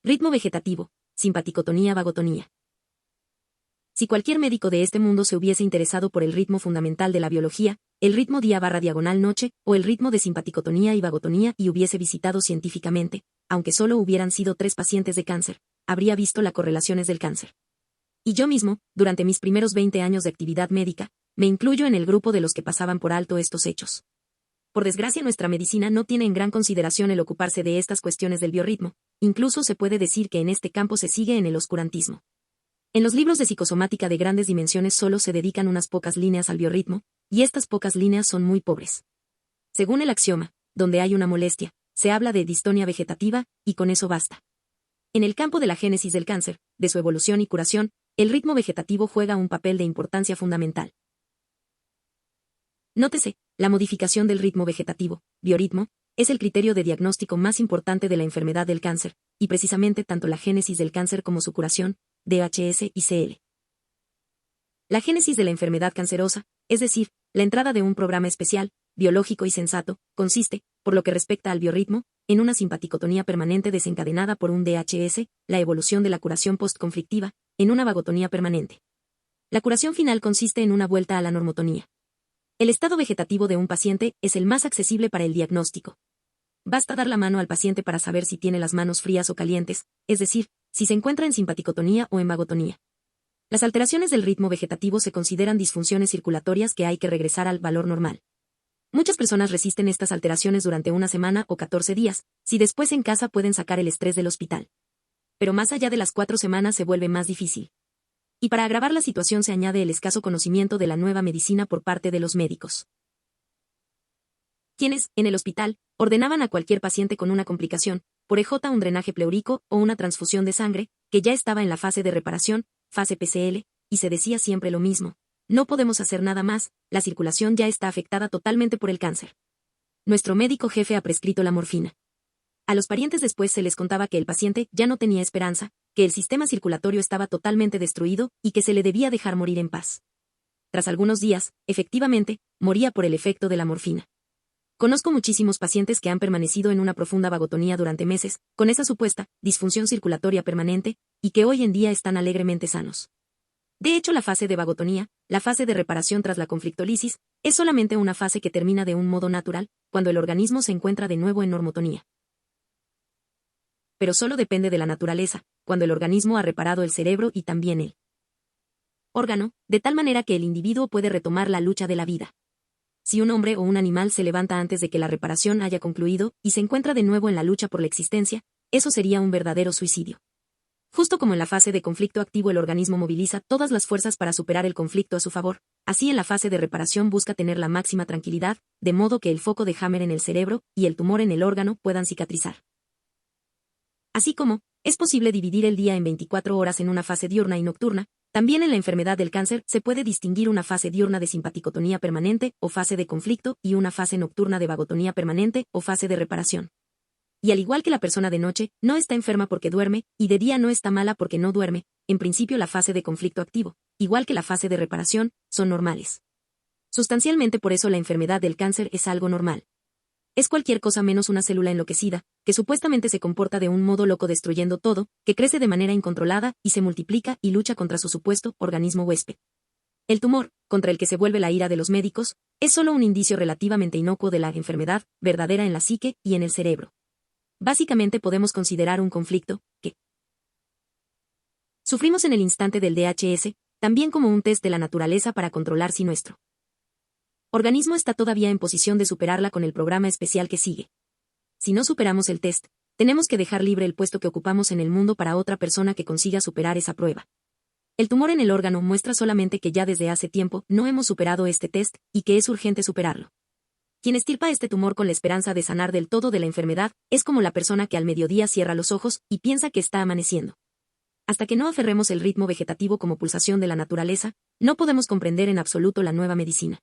Ritmo vegetativo, simpaticotonía, vagotonía. Si cualquier médico de este mundo se hubiese interesado por el ritmo fundamental de la biología, el ritmo día/diagonal-noche, o el ritmo de simpaticotonía y vagotonía y hubiese visitado científicamente, aunque solo hubieran sido 3 pacientes de cáncer, habría visto las correlaciones del cáncer. Y yo mismo, durante mis primeros 20 años de actividad médica, me incluyo en el grupo de los que pasaban por alto estos hechos. Por desgracia, nuestra medicina no tiene en gran consideración el ocuparse de estas cuestiones del biorritmo, incluso se puede decir que en este campo se sigue en el oscurantismo. En los libros de psicosomática de grandes dimensiones solo se dedican unas pocas líneas al biorritmo, y estas pocas líneas son muy pobres. Según el axioma, donde hay una molestia, se habla de distonia vegetativa, y con eso basta. En el campo de la génesis del cáncer, de su evolución y curación, el ritmo vegetativo juega un papel de importancia fundamental. Nótese, la modificación del ritmo vegetativo, biorritmo, es el criterio de diagnóstico más importante de la enfermedad del cáncer, y precisamente tanto la génesis del cáncer como su curación, DHS y CL. La génesis de la enfermedad cancerosa, es decir, la entrada de un programa especial, biológico y sensato, consiste, por lo que respecta al biorritmo, en una simpaticotonía permanente desencadenada por un DHS, la evolución de la curación postconflictiva, en una vagotonía permanente. La curación final consiste en una vuelta a la normotonía. El estado vegetativo de un paciente es el más accesible para el diagnóstico. Basta dar la mano al paciente para saber si tiene las manos frías o calientes, es decir, si se encuentra en simpaticotonía o en vagotonía. Las alteraciones del ritmo vegetativo se consideran disfunciones circulatorias que hay que regresar al valor normal. Muchas personas resisten estas alteraciones durante una semana o 14 días, si después en casa pueden sacar el estrés del hospital. Pero más allá de las 4 semanas se vuelve más difícil. Y para agravar la situación se añade el escaso conocimiento de la nueva medicina por parte de los médicos, quienes, en el hospital, ordenaban a cualquier paciente con una complicación, por EJ un drenaje pleúrico o una transfusión de sangre, que ya estaba en la fase de reparación, fase PCL, y se decía siempre lo mismo: no podemos hacer nada más, la circulación ya está afectada totalmente por el cáncer. Nuestro médico jefe ha prescrito la morfina. A los parientes después se les contaba que el paciente ya no tenía esperanza, que el sistema circulatorio estaba totalmente destruido y que se le debía dejar morir en paz. Tras algunos días, efectivamente, moría por el efecto de la morfina. Conozco muchísimos pacientes que han permanecido en una profunda vagotonía durante meses, con esa supuesta disfunción circulatoria permanente, y que hoy en día están alegremente sanos. De hecho, la fase de vagotonía, la fase de reparación tras la conflictólisis, es solamente una fase que termina de un modo natural, cuando el organismo se encuentra de nuevo en normotonía. Pero solo depende de la naturaleza, cuando el organismo ha reparado el cerebro y también el órgano, de tal manera que el individuo puede retomar la lucha de la vida. Si un hombre o un animal se levanta antes de que la reparación haya concluido y se encuentra de nuevo en la lucha por la existencia, eso sería un verdadero suicidio. Justo como en la fase de conflicto activo el organismo moviliza todas las fuerzas para superar el conflicto a su favor, así en la fase de reparación busca tener la máxima tranquilidad, de modo que el foco de Hammer en el cerebro y el tumor en el órgano puedan cicatrizar. Así como, es posible dividir el día en 24 horas en una fase diurna y nocturna, también en la enfermedad del cáncer se puede distinguir una fase diurna de simpaticotonía permanente o fase de conflicto y una fase nocturna de vagotonía permanente o fase de reparación. Y al igual que la persona de noche no está enferma porque duerme, y de día no está mala porque no duerme, en principio la fase de conflicto activo, igual que la fase de reparación, son normales. Sustancialmente por eso la enfermedad del cáncer es algo normal. Es cualquier cosa menos una célula enloquecida, que supuestamente se comporta de un modo loco destruyendo todo, que crece de manera incontrolada y se multiplica y lucha contra su supuesto organismo huésped. El tumor, contra el que se vuelve la ira de los médicos, es solo un indicio relativamente inocuo de la enfermedad verdadera en la psique y en el cerebro. Básicamente podemos considerar un conflicto, que sufrimos en el instante del DHS, también como un test de la naturaleza para controlar si nuestro organismo está todavía en posición de superarla con el programa especial que sigue. Si no superamos el test, tenemos que dejar libre el puesto que ocupamos en el mundo para otra persona que consiga superar esa prueba. El tumor en el órgano muestra solamente que ya desde hace tiempo no hemos superado este test y que es urgente superarlo. Quien estirpa este tumor con la esperanza de sanar del todo de la enfermedad es como la persona que al mediodía cierra los ojos y piensa que está amaneciendo. Hasta que no aferremos el ritmo vegetativo como pulsación de la naturaleza, no podemos comprender en absoluto la nueva medicina.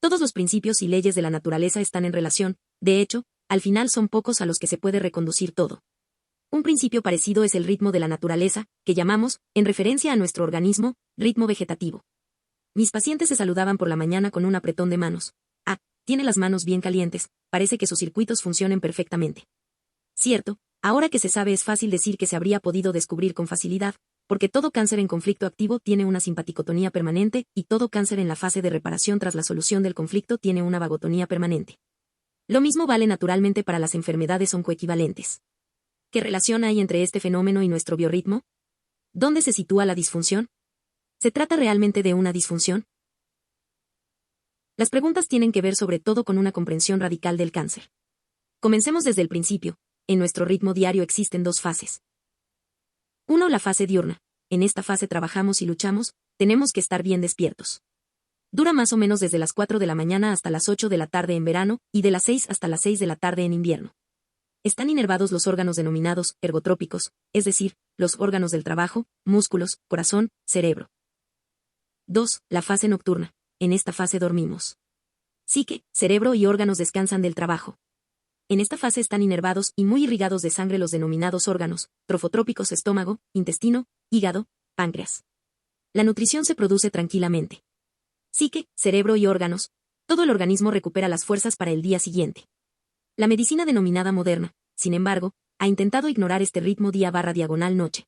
Todos los principios y leyes de la naturaleza están en relación, de hecho, al final son pocos a los que se puede reconducir todo. Un principio parecido es el ritmo de la naturaleza, que llamamos, en referencia a nuestro organismo, ritmo vegetativo. Mis pacientes se saludaban por la mañana con un apretón de manos. Ah, tiene las manos bien calientes, parece que sus circuitos funcionen perfectamente. Cierto, Ahora que se sabe es fácil decir que se habría podido descubrir con facilidad, porque todo cáncer en conflicto activo tiene una simpaticotonía permanente y todo cáncer en la fase de reparación tras la solución del conflicto tiene una vagotonía permanente. Lo mismo vale naturalmente para las enfermedades oncoequivalentes. ¿Qué relación hay entre este fenómeno y nuestro biorritmo? ¿Dónde se sitúa la disfunción? ¿Se trata realmente de una disfunción? Las preguntas tienen que ver sobre todo con una comprensión radical del cáncer. Comencemos desde el principio. En nuestro ritmo diario existen dos fases. 1. La fase diurna. En esta fase trabajamos y luchamos, tenemos que estar bien despiertos. Dura más o menos desde las 4 de la mañana hasta las 8 de la tarde en verano y de las 6 hasta las 6 de la tarde en invierno. Están inervados los órganos denominados ergotrópicos, es decir, los órganos del trabajo, músculos, corazón, cerebro. 2. La fase nocturna. En esta fase dormimos. Psique, cerebro y órganos descansan del trabajo. En esta fase están inervados y muy irrigados de sangre los denominados órganos, trofotrópicos estómago, intestino, hígado, páncreas. La nutrición se produce tranquilamente. Psique, cerebro y órganos, todo el organismo recupera las fuerzas para el día siguiente. La medicina denominada moderna, sin embargo, ha intentado ignorar este ritmo día/diagonal-noche.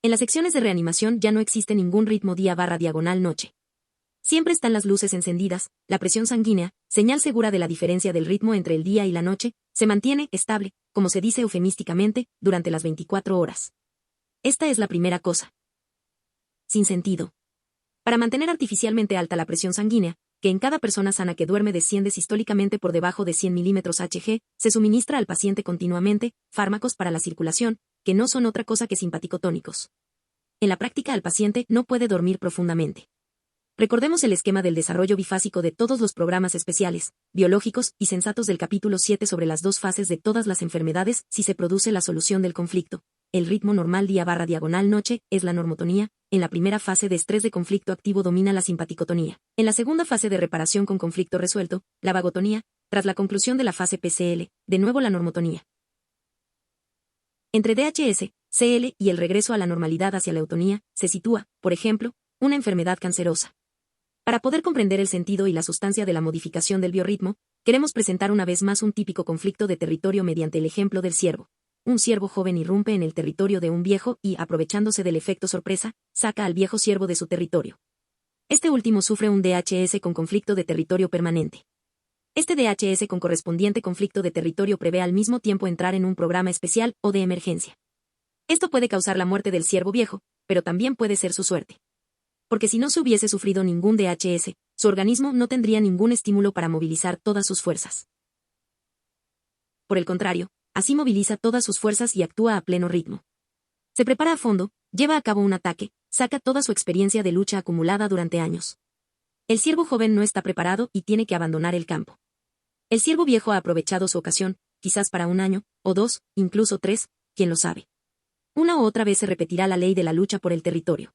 En las secciones de reanimación ya no existe ningún ritmo día/diagonal-noche. Siempre están las luces encendidas, la presión sanguínea, señal segura de la diferencia del ritmo entre el día y la noche, se mantiene estable, como se dice eufemísticamente, durante las 24 horas. Esta es la primera cosa. Sin sentido. Para mantener artificialmente alta la presión sanguínea, que en cada persona sana que duerme desciende sistólicamente por debajo de 100 milímetros Hg, se suministra al paciente continuamente fármacos para la circulación, que no son otra cosa que simpaticotónicos. En la práctica el paciente no puede dormir profundamente. Recordemos el esquema del desarrollo bifásico de todos los programas especiales, biológicos y sensatos del capítulo 7 sobre las dos fases de todas las enfermedades si se produce la solución del conflicto. El ritmo normal día/diagonal-noche es la normotonía. En la primera fase de estrés de conflicto activo domina la simpaticotonía. En la segunda fase de reparación con conflicto resuelto, la vagotonía, tras la conclusión de la fase PCL, de nuevo la normotonía. Entre DHS, CL y el regreso a la normalidad hacia la eutonía, se sitúa, por ejemplo, una enfermedad cancerosa. Para poder comprender el sentido y la sustancia de la modificación del biorritmo, queremos presentar una vez más un típico conflicto de territorio mediante el ejemplo del ciervo. Un ciervo joven irrumpe en el territorio de un viejo y, aprovechándose del efecto sorpresa, saca al viejo ciervo de su territorio. Este último sufre un DHS con conflicto de territorio permanente. Este DHS con correspondiente conflicto de territorio prevé al mismo tiempo entrar en un programa especial o de emergencia. Esto puede causar la muerte del ciervo viejo, pero también puede ser su suerte. Porque si no se hubiese sufrido ningún DHS, su organismo no tendría ningún estímulo para movilizar todas sus fuerzas. Por el contrario, así moviliza todas sus fuerzas y actúa a pleno ritmo. Se prepara a fondo, lleva a cabo un ataque, saca toda su experiencia de lucha acumulada durante años. El ciervo joven no está preparado y tiene que abandonar el campo. El ciervo viejo ha aprovechado su ocasión, quizás para 1 año, o 2, incluso 3, quién lo sabe. Una u otra vez se repetirá la ley de la lucha por el territorio.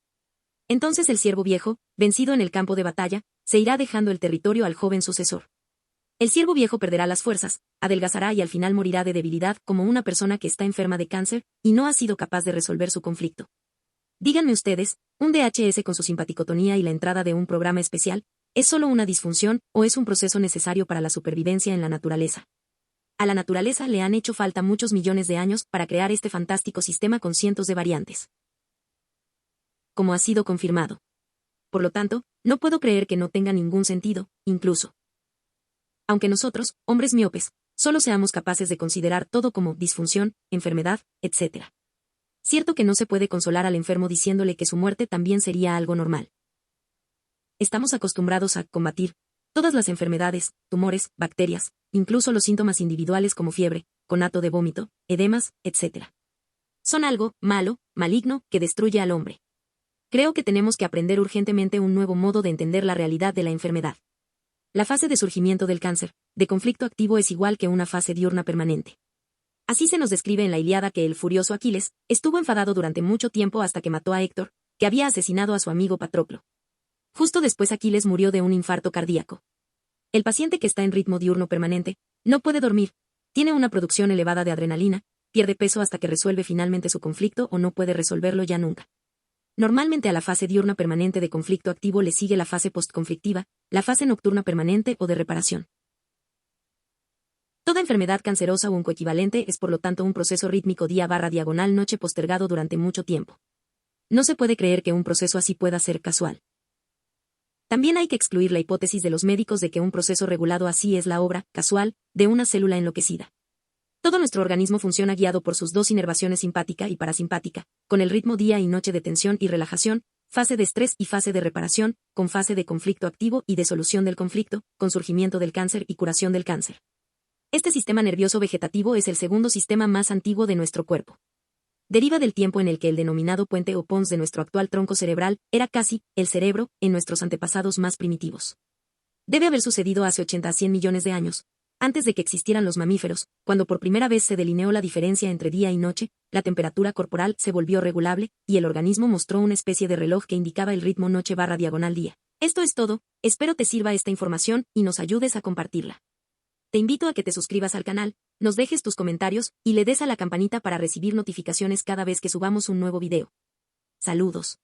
Entonces el ciervo viejo, vencido en el campo de batalla, se irá dejando el territorio al joven sucesor. El ciervo viejo perderá las fuerzas, adelgazará y al final morirá de debilidad como una persona que está enferma de cáncer y no ha sido capaz de resolver su conflicto. Díganme ustedes, ¿un DHS con su simpaticotonía y la entrada de un programa especial es solo una disfunción o es un proceso necesario para la supervivencia en la naturaleza? A la naturaleza le han hecho falta muchos millones de años para crear este fantástico sistema con cientos de variantes. Como ha sido confirmado. Por lo tanto, no puedo creer que no tenga ningún sentido, incluso. Aunque nosotros, hombres miopes, solo seamos capaces de considerar todo como disfunción, enfermedad, etc. Cierto que no se puede consolar al enfermo diciéndole que su muerte también sería algo normal. Estamos acostumbrados a combatir todas las enfermedades, tumores, bacterias, incluso los síntomas individuales como fiebre, conato de vómito, edemas, etc. Son algo malo, maligno, que destruye al hombre. Creo que tenemos que aprender urgentemente un nuevo modo de entender la realidad de la enfermedad. La fase de surgimiento del cáncer, de conflicto activo es igual que una fase diurna permanente. Así se nos describe en la Ilíada que el furioso Aquiles estuvo enfadado durante mucho tiempo hasta que mató a Héctor, que había asesinado a su amigo Patroclo. Justo después Aquiles murió de un infarto cardíaco. El paciente que está en ritmo diurno permanente no puede dormir, tiene una producción elevada de adrenalina, pierde peso hasta que resuelve finalmente su conflicto o no puede resolverlo ya nunca. Normalmente a la fase diurna permanente de conflicto activo le sigue la fase postconflictiva, la fase nocturna permanente o de reparación. Todas Toda enfermedad cancerosa o un coequivalente es por lo tanto un proceso rítmico día/diagonal-noche postergado durante mucho tiempo. No se puede creer que un proceso así pueda ser casual. También hay que excluir la hipótesis de los médicos de que un proceso regulado así es la obra, casual, de una célula enloquecida. Todo nuestro organismo funciona guiado por sus dos inervaciones simpática y parasimpática, con el ritmo día y noche de tensión y relajación, fase de estrés y fase de reparación, con fase de conflicto activo y de solución del conflicto, con surgimiento del cáncer y curación del cáncer. Este sistema nervioso vegetativo es el segundo sistema más antiguo de nuestro cuerpo. Deriva del tiempo en el que el denominado puente o pons de nuestro actual tronco cerebral era casi el cerebro en nuestros antepasados más primitivos. Debe haber sucedido hace 80 a 100 millones de años, antes de que existieran los mamíferos, cuando por primera vez se delineó la diferencia entre día y noche, la temperatura corporal se volvió regulable, y el organismo mostró una especie de reloj que indicaba el ritmo noche/diagonal-día. Esto es todo, espero te sirva esta información y nos ayudes a compartirla. Te invito a que te suscribas al canal, nos dejes tus comentarios y le des a la campanita para recibir notificaciones cada vez que subamos un nuevo video. Saludos.